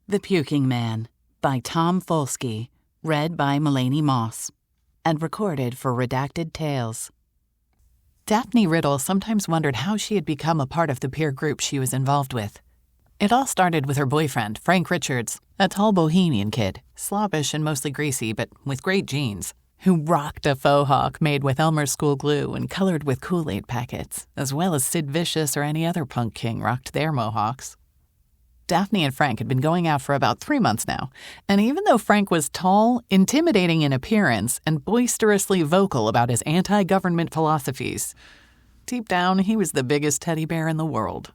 The Puking Man by Tom Folske, read by Mellainy and recorded for Redacted Tales. Daphne Riddle sometimes wondered how she had become a part of the peer group she was involved with. It all started with her boyfriend, Frank Richards, a tall bohemian kid, sloppish and mostly greasy, but with great genes, who rocked a faux hawk made with Elmer's school glue and colored with Kool-Aid packets, as well as Sid Vicious or any other punk king rocked their mohawks. Daphne and Frank had been going out for about 3 months now, and even though Frank was tall, intimidating in appearance, and boisterously vocal about his anti-government philosophies, deep down he was the biggest teddy bear in the world.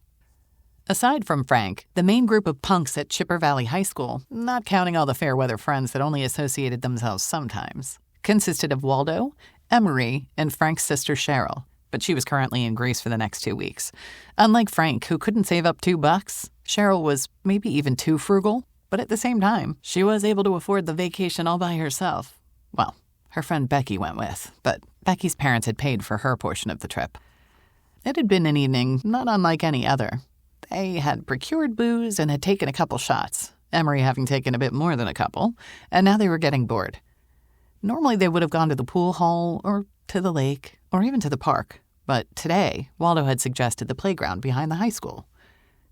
Aside from Frank, the main group of punks at Chipper Valley High School, not counting all the fair-weather friends that only associated themselves sometimes, consisted of Waldo, Emery, and Frank's sister Cheryl, but she was currently in Greece for the next 2 weeks. Unlike Frank, who couldn't save up $2, Cheryl was maybe even too frugal, but at the same time, she was able to afford the vacation all by herself. Well, her friend Becky went with, but Becky's parents had paid for her portion of the trip. It had been an evening not unlike any other. They had procured booze and had taken a couple shots, Emery having taken a bit more than a couple, and now they were getting bored. Normally they would have gone to the pool hall or to the lake or even to the park, but today Waldo had suggested the playground behind the high school.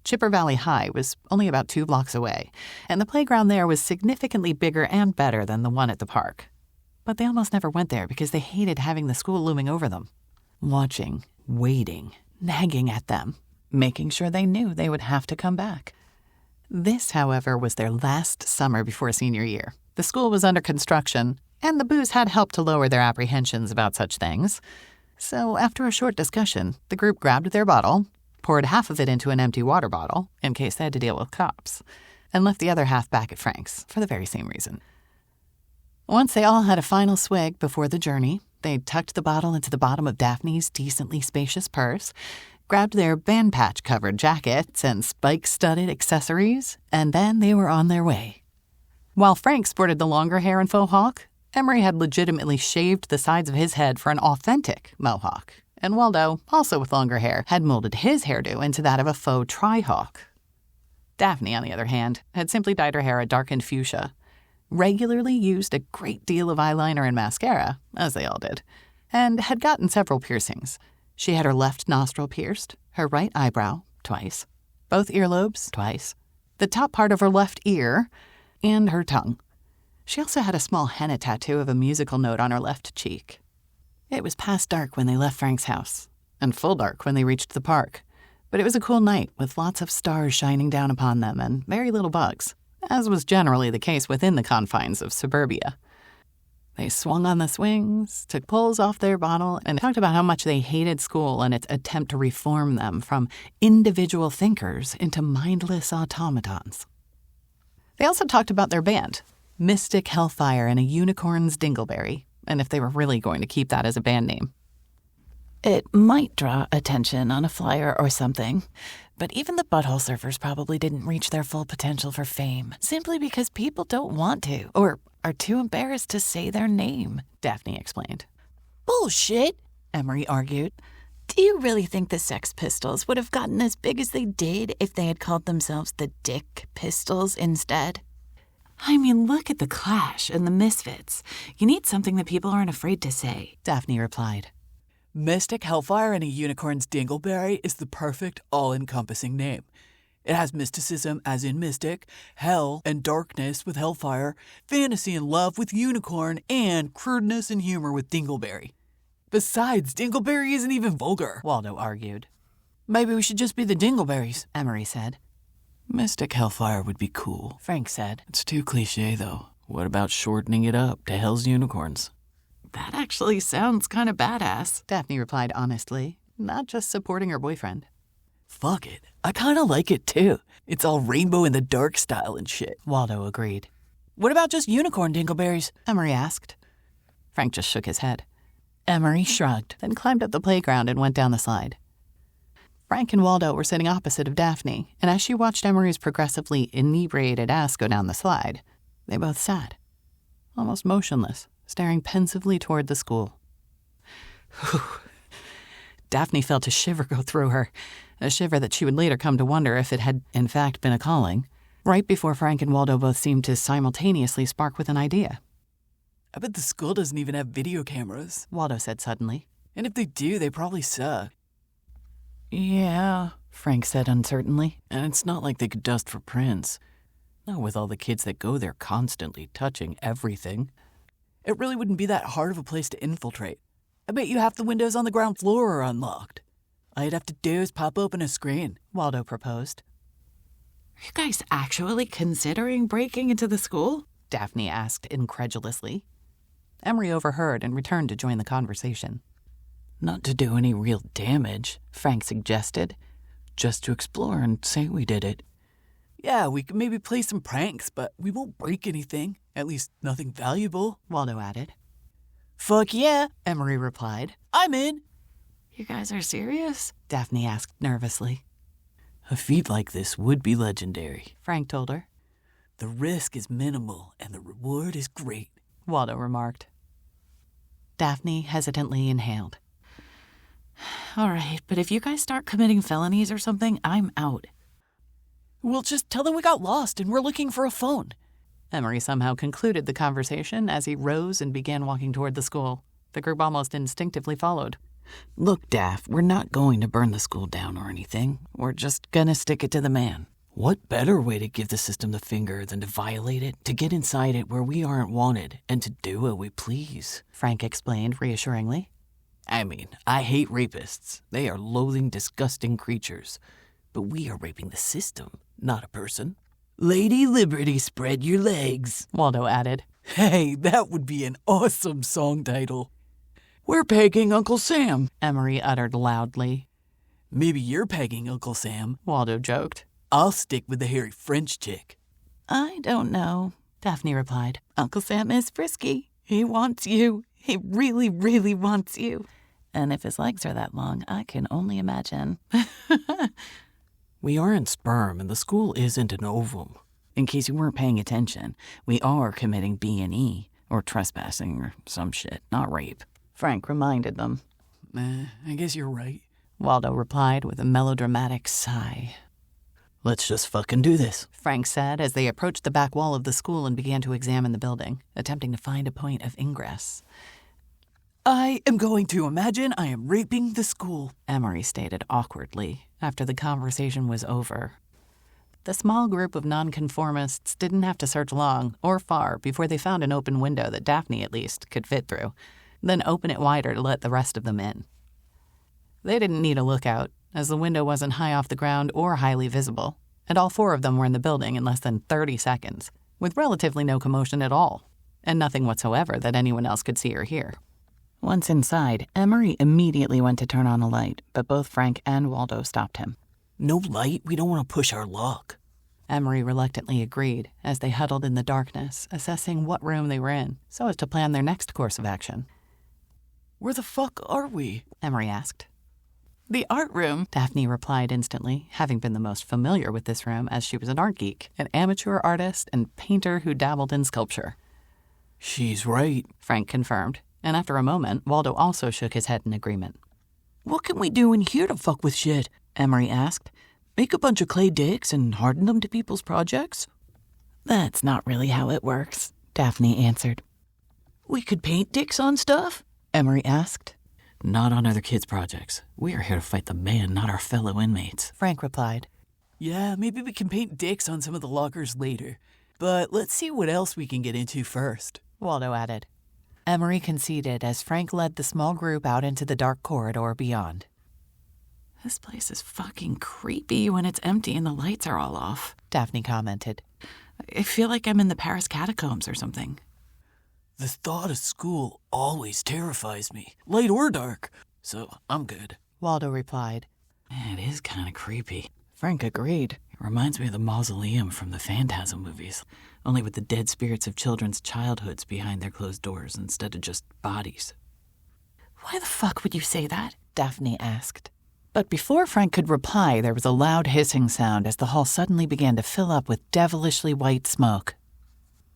Chipper Valley High was only about 2 blocks away, and the playground there was significantly bigger and better than the one at the park. But they almost never went there because they hated having the school looming over them, watching, waiting, nagging at them, making sure they knew they would have to come back. This, however, was their last summer before senior year. The school was under construction, and the booze had helped to lower their apprehensions about such things. So after a short discussion, the group grabbed their bottle, poured half of it into an empty water bottle, in case they had to deal with cops, and left the other half back at Frank's for the very same reason. Once they all had a final swig before the journey, they tucked the bottle into the bottom of Daphne's decently spacious purse, grabbed their band patch-covered jackets and spike-studded accessories, and then they were on their way. While Frank sported the longer hair and faux hawk, Emery had legitimately shaved the sides of his head for an authentic mohawk, and Waldo, also with longer hair, had molded his hairdo into that of a faux tri-hawk. Daphne, on the other hand, had simply dyed her hair a darkened fuchsia, regularly used a great deal of eyeliner and mascara, as they all did, and had gotten several piercings. She had her left nostril pierced, her right eyebrow, twice, both earlobes, twice, the top part of her left ear, and her tongue. She also had a small henna tattoo of a musical note on her left cheek. It was past dark when they left Frank's house, and full dark when they reached the park, but it was a cool night with lots of stars shining down upon them and very little bugs, as was generally the case within the confines of suburbia. They swung on the swings, took pulls off their bottle, and talked about how much they hated school and its attempt to reform them from individual thinkers into mindless automatons. They also talked about their band, Mystic Hellfire and a Unicorn's Dingleberry, and if they were really going to keep that as a band name. It might draw attention on a flyer or something, but even the butthole surfers probably didn't reach their full potential for fame, simply because people don't want to, or are too embarrassed to say their name, Daphne explained. Bullshit, Emery argued. Do you really think the Sex Pistols would have gotten as big as they did if they had called themselves the Dick Pistols instead? I mean, look at the Clash and the Misfits. You need something that people aren't afraid to say, Daphne replied. Mystic Hellfire and a Unicorn's Dingleberry is the perfect all-encompassing name. It has mysticism as in mystic, hell and darkness with hellfire, fantasy and love with unicorn, and crudeness and humor with Dingleberry. Besides, Dingleberry isn't even vulgar, Waldo argued. Maybe we should just be the Dingleberries, Emery said. Mystic Hellfire would be cool, Frank said. It's too cliché, though. What about shortening it up to Hell's Unicorns? That actually sounds kind of badass, Daphne replied honestly, not just supporting her boyfriend. Fuck it. I kind of like it, too. It's all rainbow in the dark style and shit, Waldo agreed. What about just Unicorn Dingleberries? Emery asked. Frank just shook his head. Emery shrugged, then climbed up the playground and went down the slide. Frank and Waldo were sitting opposite of Daphne, and as she watched Emery's progressively inebriated ass go down the slide, they both sat, almost motionless, staring pensively toward the school. Daphne felt a shiver go through her, a shiver that she would later come to wonder if it had in fact been a calling. right before Frank and Waldo both seemed to simultaneously spark with an idea. I bet the school doesn't even have video cameras, Waldo said suddenly. And if they do, they probably suck. Yeah, Frank said uncertainly. And it's not like they could dust for prints. Not with all the kids that go there constantly touching everything. It really wouldn't be that hard of a place to infiltrate. I bet you half the windows on the ground floor are unlocked. All you'd have to do is pop open a screen, Waldo proposed. Are you guys actually considering breaking into the school? Daphne asked incredulously. Emery overheard and returned to join the conversation. Not to do any real damage, Frank suggested. Just to explore and say we did it. Yeah, we could maybe play some pranks, but we won't break anything. At least nothing valuable, Waldo added. Fuck yeah, Emery replied. I'm in. You guys are serious? Daphne asked nervously. A feat like this would be legendary, Frank told her. The risk is minimal and the reward is great, Waldo remarked. Daphne hesitantly inhaled. All right, but if you guys start committing felonies or something, I'm out. We'll just tell them we got lost and we're looking for a phone. Emery somehow concluded the conversation as he rose and began walking toward the school. The group almost instinctively followed. Look, Daph, we're not going to burn the school down or anything. We're just gonna stick it to the man. What better way to give the system the finger than to violate it, to get inside it where we aren't wanted, and to do what we please? Frank explained reassuringly. I mean, I hate rapists. They are loathing, disgusting creatures. But we are raping the system, not a person. Lady Liberty, spread your legs, Waldo added. Hey, that would be an awesome song title. We're pegging Uncle Sam, Emery uttered loudly. Maybe you're pegging Uncle Sam, Waldo joked. I'll stick with the hairy French chick. I don't know, Daphne replied. Uncle Sam is frisky. He wants you. He really, really wants you. And if his legs are that long, I can only imagine. We aren't sperm, and the school isn't an ovum. In case you weren't paying attention, we are committing B&E, or trespassing, or some shit, not rape. Frank reminded them. I guess you're right, Waldo replied with a melodramatic sigh. Let's just fucking do this, Frank said as they approached the back wall of the school and began to examine the building, attempting to find a point of ingress. I am going to imagine I am raping the school, Emery stated awkwardly after the conversation was over. The small group of nonconformists didn't have to search long or far before they found an open window that Daphne, at least, could fit through, then open it wider to let the rest of them in. They didn't need a lookout, as the window wasn't high off the ground or highly visible, and all four of them were in the building in less than 30 seconds, with relatively no commotion at all, and nothing whatsoever that anyone else could see or hear. Once inside, Emery immediately went to turn on a light, but both Frank and Waldo stopped him. No light? We don't want to push our luck. Emery reluctantly agreed as they huddled in the darkness, assessing what room they were in, so as to plan their next course of action. Where the fuck are we? Emery asked. The art room, Daphne replied instantly, having been the most familiar with this room as she was an art geek, an amateur artist and painter who dabbled in sculpture. She's right, Frank confirmed, and after a moment, Waldo also shook his head in agreement. What can we do in here to fuck with shit? Emery asked. Make a bunch of clay dicks and harden them to people's projects? That's not really how it works, Daphne answered. We could paint dicks on stuff? Emery asked. Not on other kids' projects. We are here to fight the man, not our fellow inmates, Frank replied. Yeah, maybe we can paint dicks on some of the lockers later. But let's see what else we can get into first, Waldo added. Emery conceded as Frank led the small group out into the dark corridor beyond. This place is fucking creepy when it's empty and the lights are all off, Daphne commented. I feel like I'm in the Paris catacombs or something. The thought of school always terrifies me, light or dark, so I'm good, Waldo replied. It is kind of creepy. Frank agreed. It reminds me of the mausoleum from the Phantasm movies, only with the dead spirits of children's childhoods behind their closed doors instead of just bodies. Why the fuck would you say that? Daphne asked. But before Frank could reply, there was a loud hissing sound as the hall suddenly began to fill up with devilishly white smoke.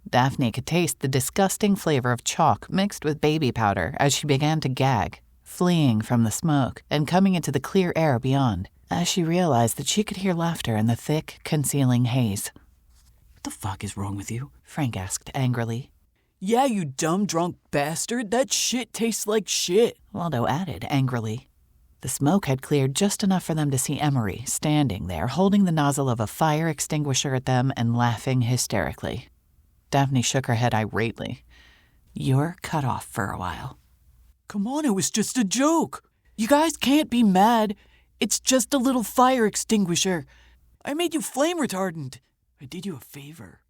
Daphne could taste the disgusting flavor of chalk mixed with baby powder as she began to gag, fleeing from the smoke and coming into the clear air beyond, as she realized that she could hear laughter in the thick, concealing haze. the fuck is wrong with you? Frank asked angrily. Yeah, you dumb drunk bastard. That shit tastes like shit, Waldo added angrily. The smoke had cleared just enough for them to see Emery standing there, holding the nozzle of a fire extinguisher at them and laughing hysterically. Daphne shook her head irately. You're cut off for a while. Come on, it was just a joke. You guys can't be mad. It's just a little fire extinguisher. I made you flame retardant. I did you a favor.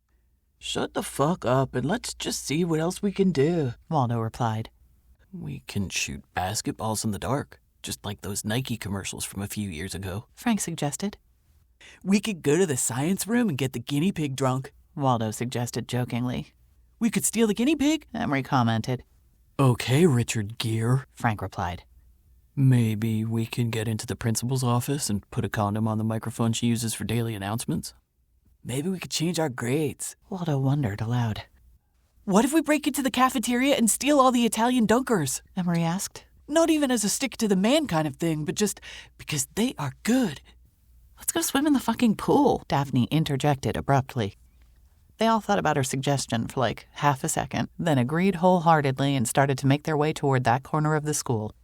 Shut the fuck up and let's just see what else we can do, Waldo replied. We can shoot basketballs in the dark, just like those Nike commercials from a few years ago, Frank suggested. We could go to the science room and get the guinea pig drunk, Waldo suggested jokingly. We could steal the guinea pig, Emery commented. Okay, Richard Gere, Frank replied. Maybe we can get into the principal's office and put a condom on the microphone she uses for daily announcements. Maybe we could change our grades, Waldo wondered aloud. What if we break into the cafeteria and steal all the Italian dunkers? Emery asked. Not even as a stick to the man kind of thing, but just because they are good. Let's go swim in the fucking pool, Daphne interjected abruptly. They all thought about her suggestion for like half a second, then agreed wholeheartedly and started to make their way toward that corner of the school.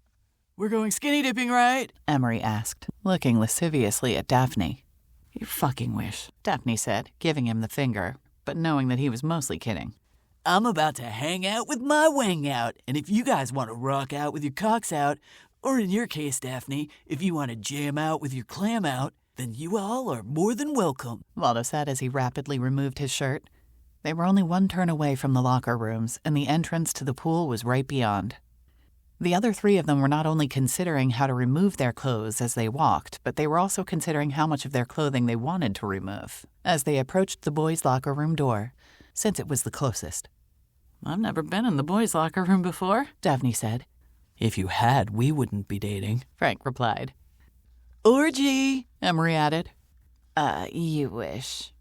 We're going skinny dipping, right? Emery asked, looking lasciviously at Daphne. You fucking wish, Daphne said, giving him the finger, but knowing that he was mostly kidding. I'm about to hang out with my wang out, and if you guys want to rock out with your cocks out, or in your case, Daphne, if you want to jam out with your clam out, then you all are more than welcome, Waldo said as he rapidly removed his shirt. They were only one turn away from the locker rooms, and the entrance to the pool was right beyond. The other three of them were not only considering how to remove their clothes as they walked, but they were also considering how much of their clothing they wanted to remove as they approached the boys' locker room door, since it was the closest. I've never been in the boys' locker room before, Daphne said. If you had, we wouldn't be dating, Frank replied. Orgy, Emery added. You wish.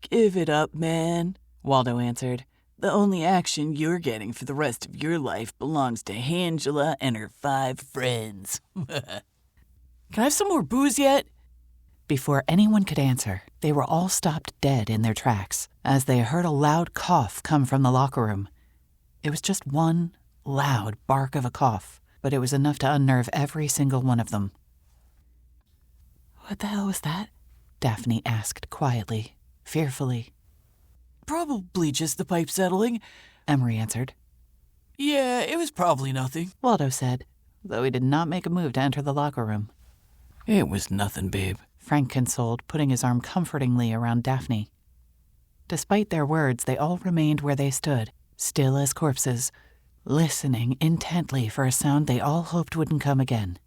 Give it up, man, Waldo answered. The only action you're getting for the rest of your life belongs to Angela and her 5 friends. Can I have some more booze yet? Before anyone could answer, they were all stopped dead in their tracks as they heard a loud cough come from the locker room. It was just one loud bark of a cough, but it was enough to unnerve every single one of them. What the hell was that? Daphne asked quietly, fearfully. Probably just the pipe settling, Emery answered. Yeah, it was probably nothing, Waldo said, though he did not make a move to enter the locker room. It was nothing, babe, Frank consoled, putting his arm comfortingly around Daphne. Despite their words, they all remained where they stood, still as corpses, listening intently for a sound they all hoped wouldn't come again.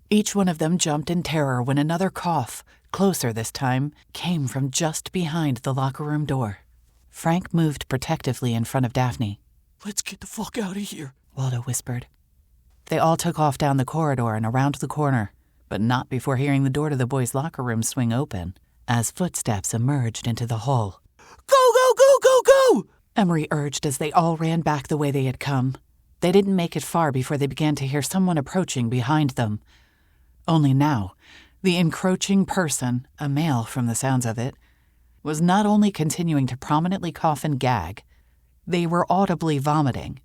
Each one of them jumped in terror when another cough, closer this time, came from just behind the locker room door. Frank moved protectively in front of Daphne. Let's get the fuck out of here, Waldo whispered. They all took off down the corridor and around the corner, but not before hearing the door to the boys' locker room swing open, as footsteps emerged into the hall. Go, go, go, go, go! Emery urged as they all ran back the way they had come. They didn't make it far before they began to hear someone approaching behind them. Only now, the encroaching person, a male from the sounds of it, was not only continuing to prominently cough and gag, they were audibly vomiting.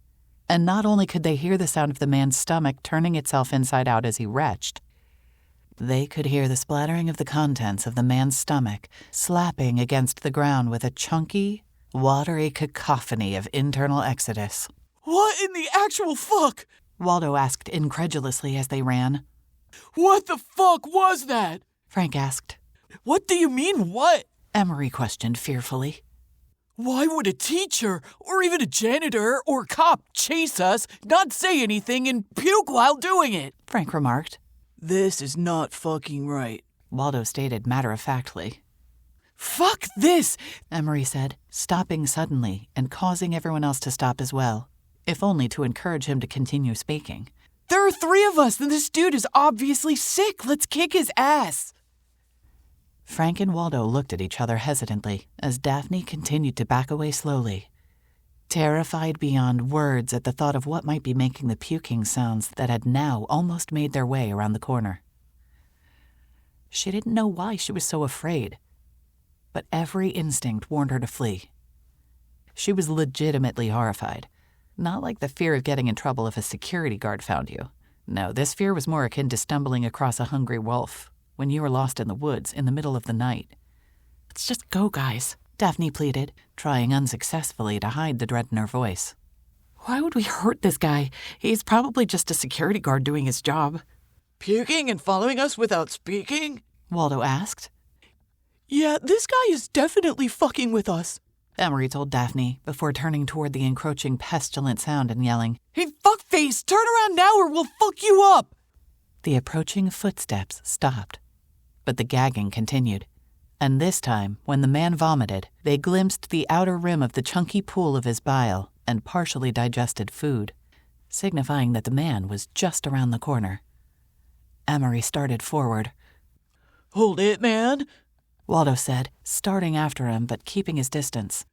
And not only could they hear the sound of the man's stomach turning itself inside out as he retched, they could hear the splattering of the contents of the man's stomach slapping against the ground with a chunky, watery cacophony of internal exodus. What in the actual fuck? Waldo asked incredulously as they ran. What the fuck was that? Frank asked. What do you mean, what? Emery questioned fearfully. Why would a teacher, or even a janitor, or a cop chase us, not say anything, and puke while doing it? Frank remarked. This is not fucking right, Waldo stated matter-of-factly. Fuck this, Emery said, stopping suddenly and causing everyone else to stop as well, if only to encourage him to continue speaking. There are 3 of us, and this dude is obviously sick. Let's kick his ass. Frank and Waldo looked at each other hesitantly as Daphne continued to back away slowly, terrified beyond words at the thought of what might be making the puking sounds that had now almost made their way around the corner. She didn't know why she was so afraid. but every instinct warned her to flee. She was legitimately horrified. Not like the fear of getting in trouble if a security guard found you. No, this fear was more akin to stumbling across a hungry wolf when you were lost in the woods in the middle of the night. Let's just go, guys, Daphne pleaded, trying unsuccessfully to hide the dread in her voice. Why would we hurt this guy? He's probably just a security guard doing his job. Puking and following us without speaking? Waldo asked. Yeah, this guy is definitely fucking with us, Emery told Daphne before turning toward the encroaching pestilent sound and yelling, Hey, fuckface, turn around now or we'll fuck you up! The approaching footsteps stopped, but the gagging continued. And this time, when the man vomited, they glimpsed the outer rim of the chunky pool of his bile and partially digested food, signifying that the man was just around the corner. Emery started forward. Hold it, man, Waldo said, starting after him but keeping his distance.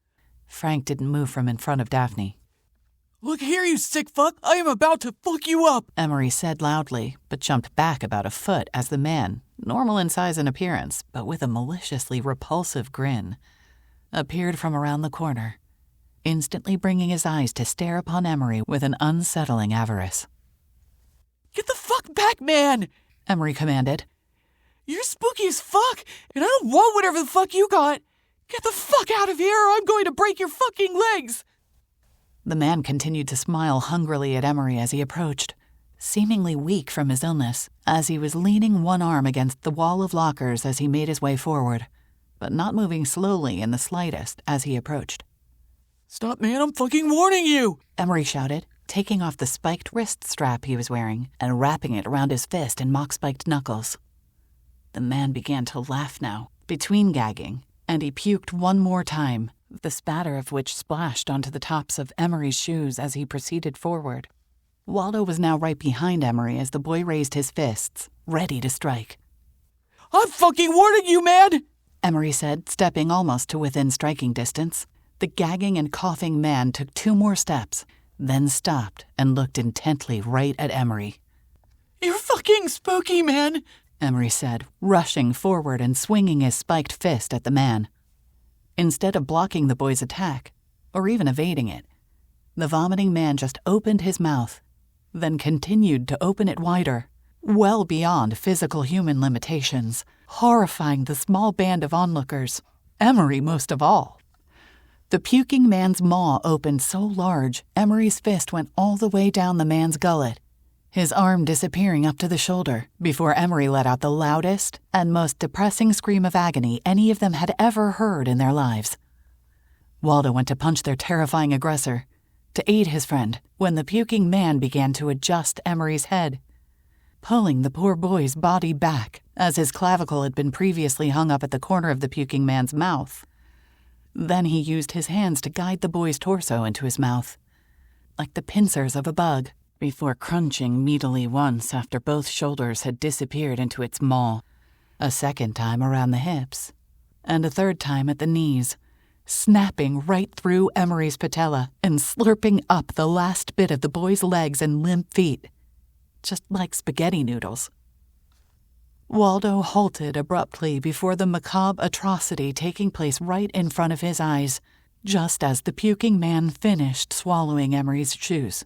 Frank didn't move from in front of Daphne. Look here, you sick fuck, I am about to fuck you up, Emery said loudly, but jumped back about a foot as the man, normal in size and appearance, but with a maliciously repulsive grin, appeared from around the corner, instantly bringing his eyes to stare upon Emery with an unsettling avarice. Get the fuck back, man, Emery commanded. You're spooky as fuck, and I don't want whatever the fuck you got. Get the fuck out of here or I'm going to break your fucking legs. The man continued to smile hungrily at Emery as he approached, seemingly weak from his illness, as he was leaning one arm against the wall of lockers as he made his way forward, but not moving slowly in the slightest as he approached. Stop, man, I'm fucking warning you, Emery shouted, taking off the spiked wrist strap he was wearing and wrapping it around his fist in mock-spiked knuckles. The man began to laugh now, between gagging, and he puked one more time, the spatter of which splashed onto the tops of Emery's shoes as he proceeded forward. Waldo was now right behind Emery as the boy raised his fists, ready to strike. I'm fucking warning you, man, Emery said, stepping almost to within striking distance. The gagging and coughing man took 2 more steps, then stopped and looked intently right at Emery. You're fucking spooky, man, Emery said, rushing forward and swinging his spiked fist at the man. Instead of blocking the boy's attack, or even evading it, the vomiting man just opened his mouth, then continued to open it wider, well beyond physical human limitations, horrifying the small band of onlookers, Emery most of all. The puking man's maw opened so large, Emery's fist went all the way down the man's gullet, his arm disappearing up to the shoulder, before Emery let out the loudest and most depressing scream of agony any of them had ever heard in their lives. Waldo went to punch their terrifying aggressor, to aid his friend, when the puking man began to adjust Emery's head, pulling the poor boy's body back, as his clavicle had been previously hung up at the corner of the puking man's mouth. Then he used his hands to guide the boy's torso into his mouth, like the pincers of a bug, before crunching meatily once after both shoulders had disappeared into its maw, a second time around the hips, and a third time at the knees, snapping right through Emery's patella and slurping up the last bit of the boy's legs and limp feet, just like spaghetti noodles. Waldo halted abruptly before the macabre atrocity taking place right in front of his eyes, just as the puking man finished swallowing Emery's shoes.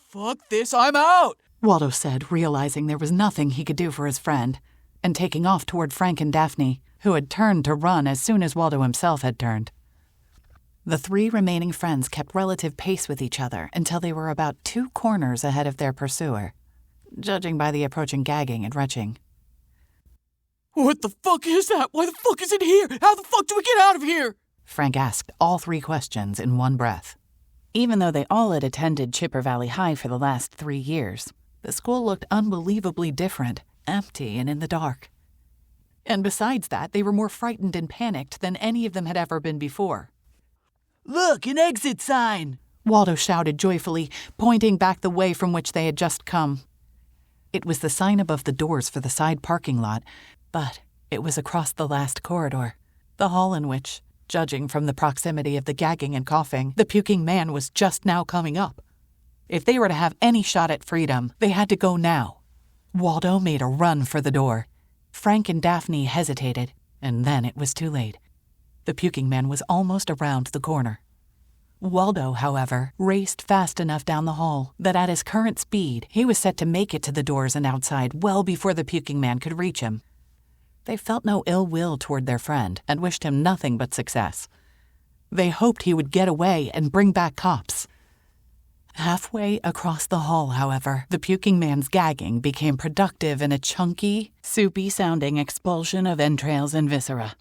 Fuck this, I'm out, Waldo said, realizing there was nothing he could do for his friend, and taking off toward Frank and Daphne, who had turned to run as soon as Waldo himself had turned. The 3 remaining friends kept relative pace with each other until they were about 2 corners ahead of their pursuer, judging by the approaching gagging and retching. What the fuck is that? Why the fuck is it here? How the fuck do we get out of here? Frank asked all 3 questions in one breath. Even though they all had attended Chipper Valley High for the last 3 years, the school looked unbelievably different, empty and in the dark. And besides that, they were more frightened and panicked than any of them had ever been before. Look, an exit sign, Waldo shouted joyfully, pointing back the way from which they had just come. It was the sign above the doors for the side parking lot, but it was across the last corridor, the hall in which, judging from the proximity of the gagging and coughing, the puking man was just now coming up. If they were to have any shot at freedom, they had to go now. Waldo made a run for the door. Frank and Daphne hesitated, and then it was too late. The puking man was almost around the corner. Waldo, however, raced fast enough down the hall that at his current speed, he was set to make it to the doors and outside well before the puking man could reach him. They felt no ill will toward their friend and wished him nothing but success. They hoped he would get away and bring back cops. Halfway across the hall, however, the puking man's gagging became productive in a chunky, soupy-sounding expulsion of entrails and viscera.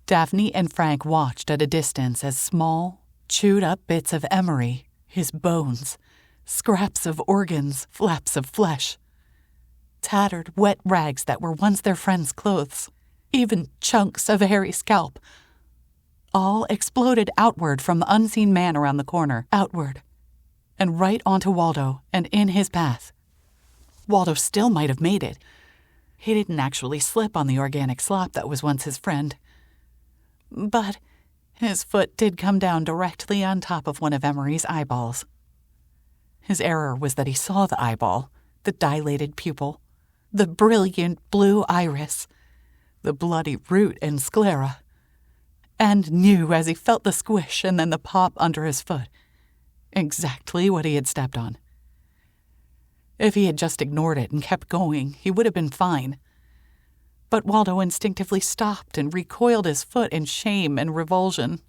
Daphne and Frank watched at a distance as small, chewed-up bits of emery, his bones, scraps of organs, flaps of flesh, tattered, wet rags that were once their friend's clothes, even chunks of a hairy scalp, all exploded outward from the unseen man around the corner, outward, and right onto Waldo and in his path. Waldo still might have made it. He didn't actually slip on the organic slop that was once his friend. But his foot did come down directly on top of one of Emery's eyeballs. His error was that he saw the eyeball, the dilated pupil, the brilliant blue iris, the bloody root and sclera, and knew as he felt the squish and then the pop under his foot exactly what he had stepped on. If he had just ignored it and kept going, he would have been fine. But Waldo instinctively stopped and recoiled his foot in shame and revulsion.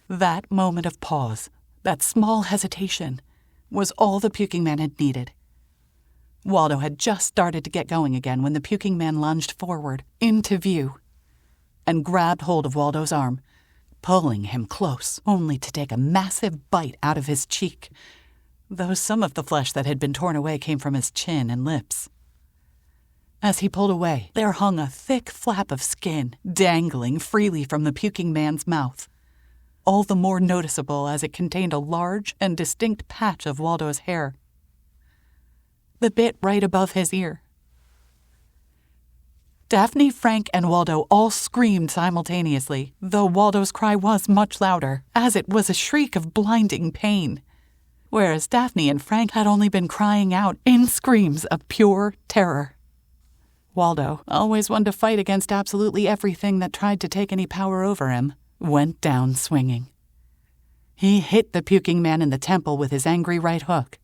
That moment of pause, that small hesitation, was all the puking man had needed. Waldo had just started to get going again when the puking man lunged forward, into view, and grabbed hold of Waldo's arm, pulling him close, only to take a massive bite out of his cheek, though some of the flesh that had been torn away came from his chin and lips. As he pulled away, there hung a thick flap of skin, dangling freely from the puking man's mouth, all the more noticeable as it contained a large and distinct patch of Waldo's hair, the bit right above his ear. Daphne, Frank, and Waldo all screamed simultaneously, though Waldo's cry was much louder, as it was a shriek of blinding pain, whereas Daphne and Frank had only been crying out in screams of pure terror. Waldo, always one to fight against absolutely everything that tried to take any power over him, went down swinging. He hit the puking man in the temple with his angry right hook,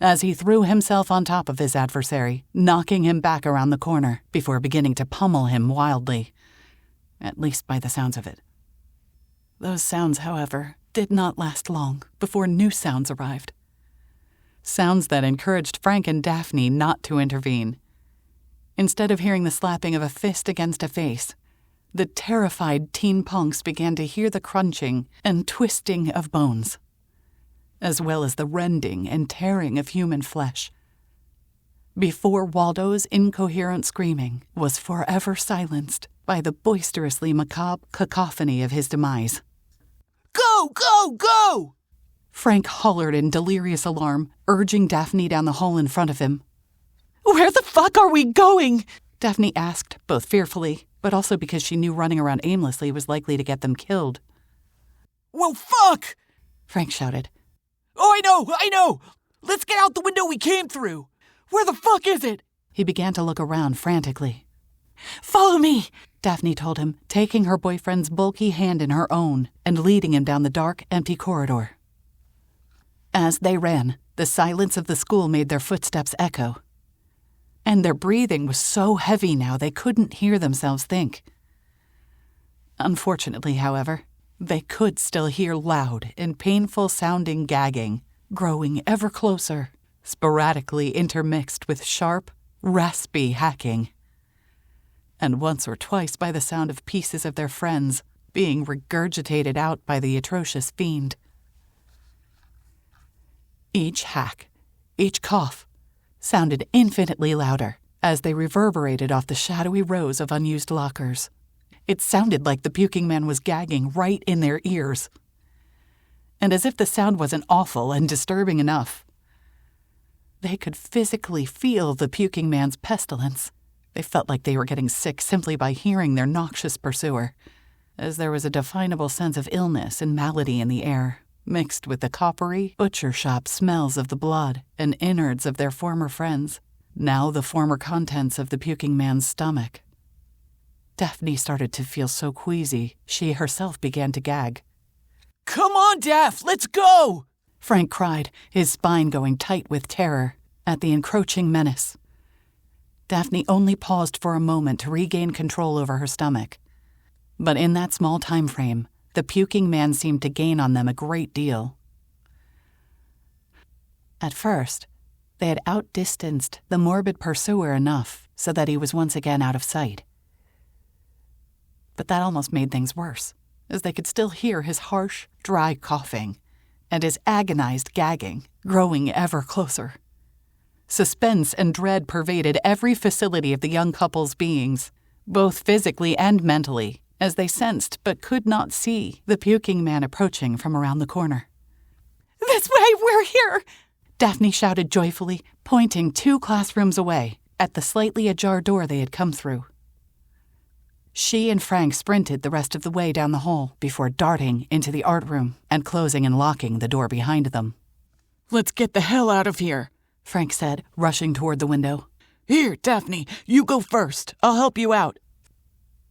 as he threw himself on top of his adversary, knocking him back around the corner before beginning to pummel him wildly, at least by the sounds of it. Those sounds, however, did not last long before new sounds arrived. Sounds that encouraged Frank and Daphne not to intervene. Instead of hearing the slapping of a fist against a face, the terrified teen punks began to hear the crunching and twisting of bones, as well as the rending and tearing of human flesh, before Waldo's incoherent screaming was forever silenced by the boisterously macabre cacophony of his demise. Go, go, go! Frank hollered in delirious alarm, urging Daphne down the hall in front of him. "Where the fuck are we going?" Daphne asked, both fearfully, but also because she knew running around aimlessly was likely to get them killed. Well, fuck! Frank shouted. Oh, I know! Let's get out the window we came through! Where the fuck is it? He began to look around frantically. "Follow me," Daphne told him, taking her boyfriend's bulky hand in her own and leading him down the dark, empty corridor. As they ran, the silence of the school made their footsteps echo, and their breathing was so heavy now they couldn't hear themselves think. Unfortunately, however, they could still hear loud and painful-sounding gagging, growing ever closer, sporadically intermixed with sharp, raspy hacking, and once or twice by the sound of pieces of their friends being regurgitated out by the atrocious fiend. Each hack, each cough, sounded infinitely louder as they reverberated off the shadowy rows of unused lockers. It sounded like the puking man was gagging right in their ears. And as if the sound wasn't awful and disturbing enough, they could physically feel the puking man's pestilence. They felt like they were getting sick simply by hearing their noxious pursuer, as there was a definable sense of illness and malady in the air, mixed with the coppery, butcher shop smells of the blood and innards of their former friends, now the former contents of the puking man's stomach. Daphne started to feel so queasy, she herself began to gag. Come on, Daph, let's go! Frank cried, his spine going tight with terror at the encroaching menace. Daphne only paused for a moment to regain control over her stomach. But in that small time frame, the puking man seemed to gain on them a great deal. At first, they had outdistanced the morbid pursuer enough so that he was once again out of sight. But that almost made things worse, as they could still hear his harsh, dry coughing and his agonized gagging growing ever closer. Suspense and dread pervaded every facility of the young couple's beings, both physically and mentally, as they sensed but could not see the puking man approaching from around the corner. "This way, we're here!" Daphne shouted joyfully, pointing 2 classrooms away at the slightly ajar door they had come through. She and Frank sprinted the rest of the way down the hall before darting into the art room and closing and locking the door behind them. Let's get the hell out of here, Frank said, rushing toward the window. Here, Daphne, you go first. I'll help you out.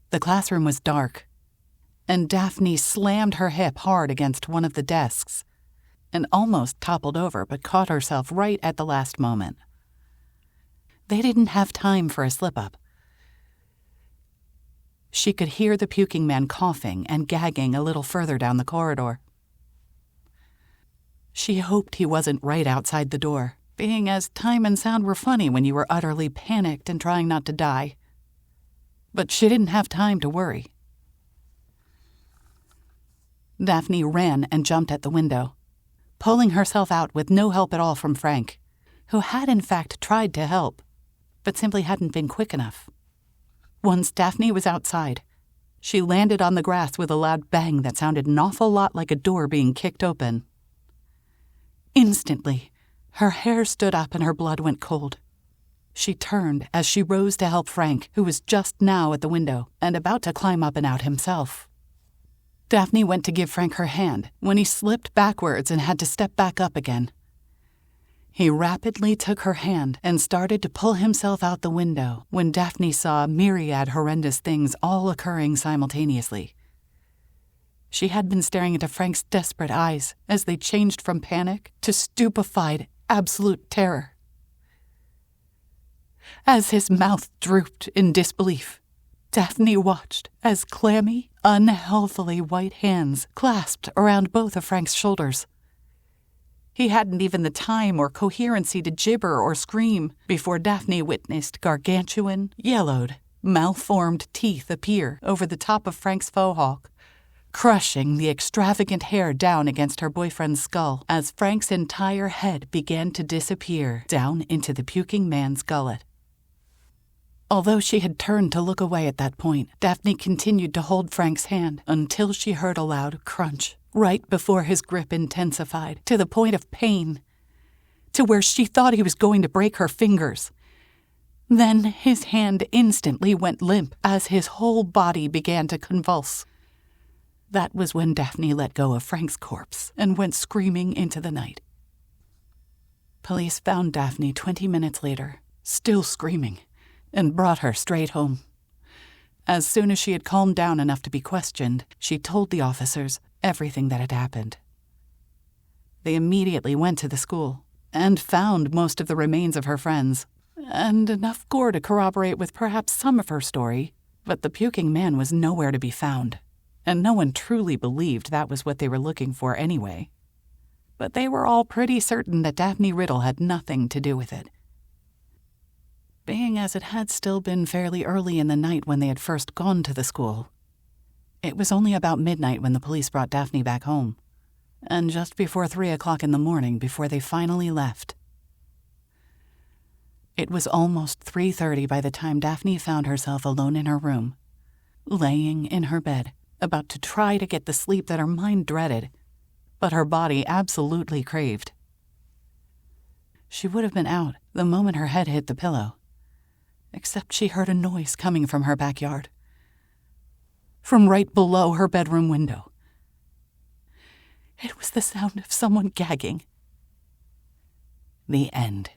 The classroom was dark, and Daphne slammed her hip hard against one of the desks and almost toppled over but caught herself right at the last moment. They didn't have time for a slip-up. She could hear the puking man coughing and gagging a little further down the corridor. She hoped he wasn't right outside the door, being as time and sound were funny when you were utterly panicked and trying not to die. But she didn't have time to worry. Daphne ran and jumped at the window, pulling herself out with no help at all from Frank, who had in fact tried to help, but simply hadn't been quick enough. Once Daphne was outside, she landed on the grass with a loud bang that sounded an awful lot like a door being kicked open. Instantly, her hair stood up and her blood went cold. She turned as she rose to help Frank, who was just now at the window and about to climb up and out himself. Daphne went to give Frank her hand when he slipped backwards and had to step back up again. He rapidly took her hand and started to pull himself out the window when Daphne saw a myriad horrendous things all occurring simultaneously. She had been staring into Frank's desperate eyes as they changed from panic to stupefied, absolute terror. As his mouth drooped in disbelief, Daphne watched as clammy, unhealthily white hands clasped around both of Frank's shoulders. He hadn't even the time or coherency to gibber or scream before Daphne witnessed gargantuan, yellowed, malformed teeth appear over the top of Frank's faux hawk, crushing the extravagant hair down against her boyfriend's skull as Frank's entire head began to disappear down into the puking man's gullet. Although she had turned to look away at that point, Daphne continued to hold Frank's hand until she heard a loud crunch right before his grip intensified to the point of pain, to where she thought he was going to break her fingers. Then his hand instantly went limp as his whole body began to convulse. That was when Daphne let go of Frank's corpse and went screaming into the night. Police found Daphne 20 minutes later, still screaming, and brought her straight home. As soon as she had calmed down enough to be questioned, she told the officers everything that had happened. They immediately went to the school and found most of the remains of her friends, and enough gore to corroborate with perhaps some of her story, but the puking man was nowhere to be found, and no one truly believed that was what they were looking for anyway. But they were all pretty certain that Daphne Riddle had nothing to do with it. Being as it had still been fairly early in the night when they had first gone to the school, it was only about midnight when the police brought Daphne back home, and just before 3 o'clock in the morning before they finally left. It was almost 3:30 by the time Daphne found herself alone in her room, laying in her bed, about to try to get the sleep that her mind dreaded, but her body absolutely craved. She would have been out the moment her head hit the pillow, except she heard a noise coming from her backyard, from right below her bedroom window. It was the sound of someone gagging. The end.